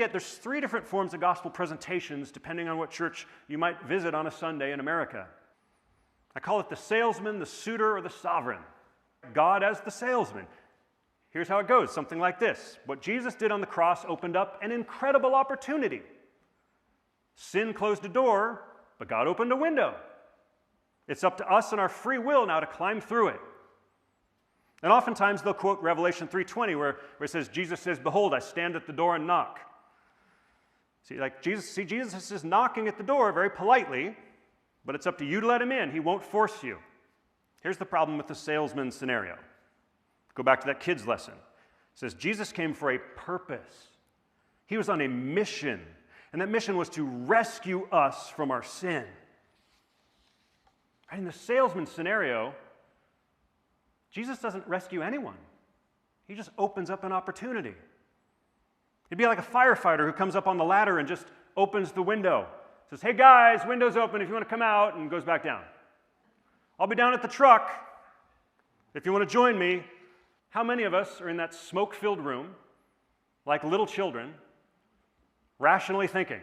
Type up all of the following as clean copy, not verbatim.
Yet there's 3 different forms of gospel presentations depending on what church you might visit on a Sunday in America. I call it the salesman, the suitor, or the sovereign. God as the salesman. Here's how it goes, something like this. What Jesus did on the cross opened up an incredible opportunity. Sin closed a door, but God opened a window. It's up to us and our free will now to climb through it. And oftentimes they'll quote Revelation 3:20 where it says, Jesus says, "Behold, I stand at the door and knock." Jesus is knocking at the door very politely, but it's up to you to let him in. He won't force you. Here's the problem with the salesman scenario. Go back to that kids lesson. It says Jesus came for a purpose. He was on a mission, and that mission was to rescue us from our sin. In the salesman scenario, Jesus doesn't rescue anyone. He just opens up an opportunity. It'd be like a firefighter who comes up on the ladder and just opens the window. Says, "Hey guys, window's open if you want to come out," and goes back down. "I'll be down at the truck if you want to join me." How many of us are in that smoke-filled room, like little children, rationally thinking?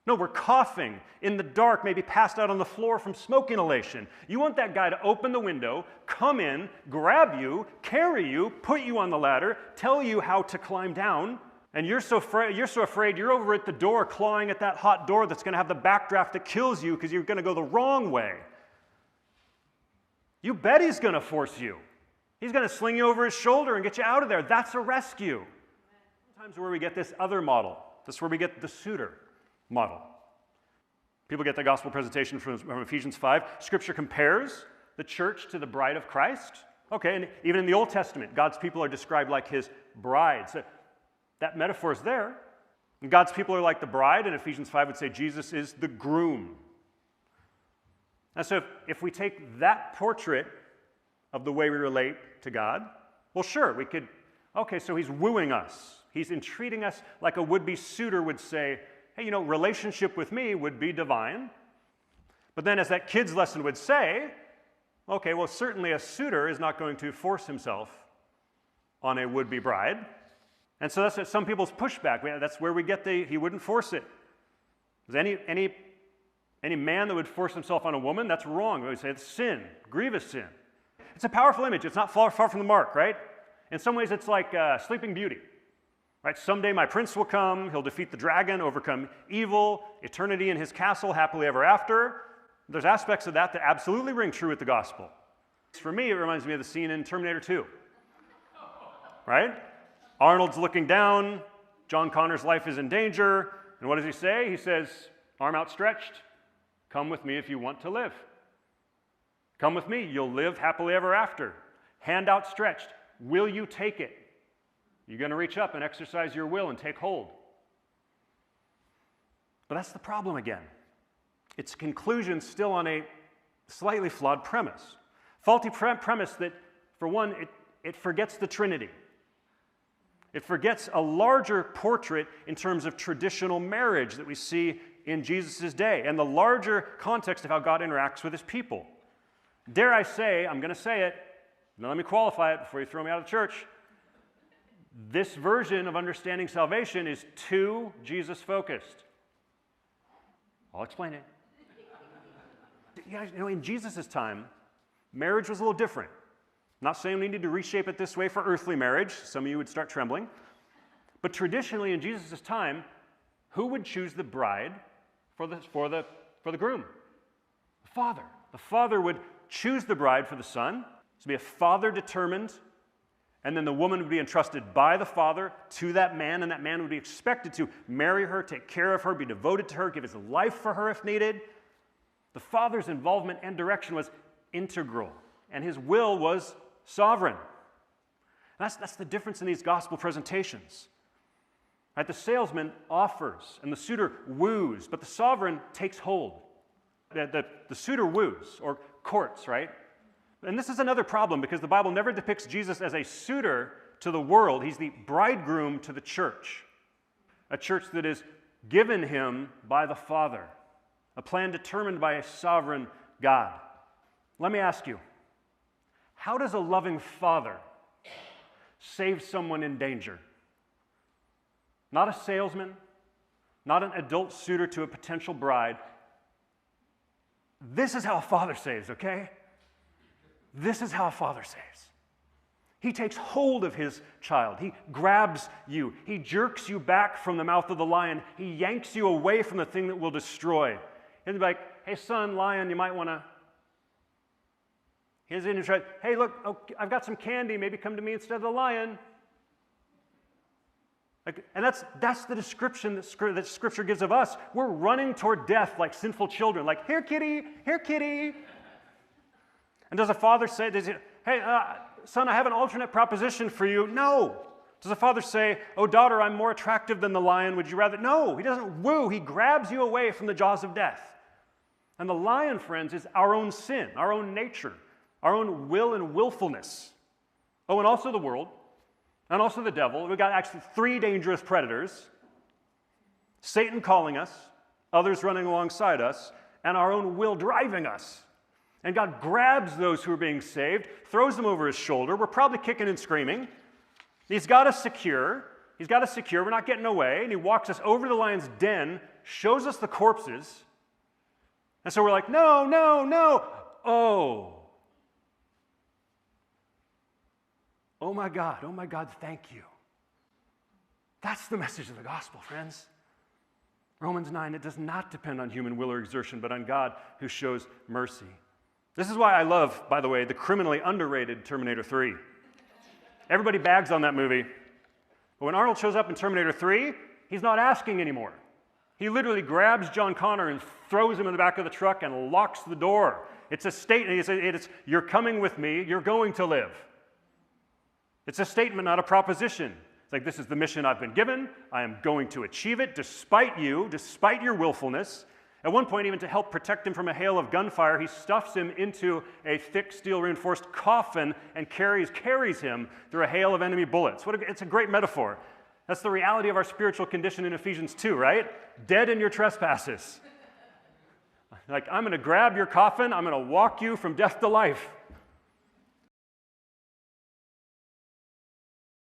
No, we're coughing in the dark, maybe passed out on the floor from smoke inhalation. You want that guy to open the window, come in, grab you, carry you, put you on the ladder, tell you how to climb down, and you're so afraid you're over at the door clawing at that hot door that's going to have the backdraft that kills you because you're going to go the wrong way. You bet he's going to force you. He's going to sling you over his shoulder and get you out of there. That's a rescue. Sometimes where we get this other model. This is where we get the suitor model. People get the gospel presentation from Ephesians 5. Scripture compares the church to the bride of Christ. Okay, and even in the Old Testament, God's people are described like his bride. So that metaphor is there. And God's people are like the bride, and Ephesians 5 would say Jesus is the groom. And so if we take that portrait of the way we relate to God, well, sure, we could, okay, so he's wooing us. He's entreating us like a would-be suitor would say, hey, you know, relationship with me would be divine. But then as that kid's lesson would say, okay, well, certainly a suitor is not going to force himself on a would-be bride. And so that's some people's pushback. That's where we get he wouldn't force it. Is any man that would force himself on a woman, that's wrong. We would say it's sin, grievous sin. It's a powerful image. It's not far from the mark, right? In some ways, it's like Sleeping Beauty. Right? Someday my prince will come, he'll defeat the dragon, overcome evil, eternity in his castle, happily ever after. There's aspects of that that absolutely ring true with the gospel. For me, it reminds me of the scene in Terminator 2. Right? Arnold's looking down, John Connor's life is in danger, and what does he say? He says, arm outstretched, come with me if you want to live. Come with me, you'll live happily ever after. Hand outstretched, will you take it? You're going to reach up and exercise your will and take hold. But that's the problem again. Its conclusion still on a slightly flawed premise. Faulty premise that, for one, it forgets the Trinity. It forgets a larger portrait in terms of traditional marriage that we see in Jesus' day and the larger context of how God interacts with his people. Dare I say, I'm going to say it, now let me qualify it before you throw me out of church. This version of understanding salvation is too Jesus-focused. I'll explain it. You know, in Jesus' time, marriage was a little different. I'm not saying we need to reshape it this way for earthly marriage. Some of you would start trembling. But traditionally, in Jesus' time, who would choose the bride for the groom? The father. The father would choose the bride for the son. To be a father-determined, and then the woman would be entrusted by the father to that man, and that man would be expected to marry her, take care of her, be devoted to her, give his life for her if needed. The father's involvement and direction was integral, and his will was sovereign. That's the difference in these gospel presentations. Right? The salesman offers, and the suitor woos, but the sovereign takes hold. The suitor woos, or courts, right? And this is another problem because the Bible never depicts Jesus as a suitor to the world. He's the bridegroom to the church, a church that is given him by the Father, a plan determined by a sovereign God. Let me ask you, how does a loving father save someone in danger? not a salesman, not an adult suitor to a potential bride. This is how a father saves, okay? This is how a father saves. He takes hold of his child. He grabs you. He jerks you back from the mouth of the lion. He yanks you away from the thing that will destroy. He'll be like, hey, son, lion, you might want to. He's in his right. Hey, look, I've got some candy. Maybe come to me instead of the lion. And that's the description that Scripture gives of us. We're running toward death like sinful children. Like, here, kitty, here, kitty. And does a father say, hey, son, I have an alternate proposition for you? No. Does a father say, oh, daughter, I'm more attractive than the lion. Would you rather? No, he doesn't woo. He grabs you away from the jaws of death. And the lion, friends, is our own sin, our own nature, our own will and willfulness. Oh, and also the world, and also the devil. We've got actually 3 dangerous predators. Satan calling us, others running alongside us, and our own will driving us. And God grabs those who are being saved, throws them over his shoulder. We're probably kicking and screaming. He's got us secure. We're not getting away. And he walks us over the lion's den, shows us the corpses. And so we're like, no, no, no. Oh my God, thank you. That's the message of the gospel, friends. Romans 9, it does not depend on human will or exertion, but on God who shows mercy. This is why I love, by the way, the criminally underrated Terminator 3. Everybody bags on that movie. But when Arnold shows up in Terminator 3, he's not asking anymore. He literally grabs John Connor and throws him in the back of the truck and locks the door. It's a statement. It's you're coming with me, you're going to live. It's a statement, not a proposition. It's like, this is the mission I've been given. I am going to achieve it despite you, despite your willfulness. At one point, even to help protect him from a hail of gunfire, he stuffs him into a thick steel-reinforced coffin and carries him through a hail of enemy bullets. It's a great metaphor. That's the reality of our spiritual condition in Ephesians 2, right? Dead in your trespasses. Like, I'm going to grab your coffin. I'm going to walk you from death to life.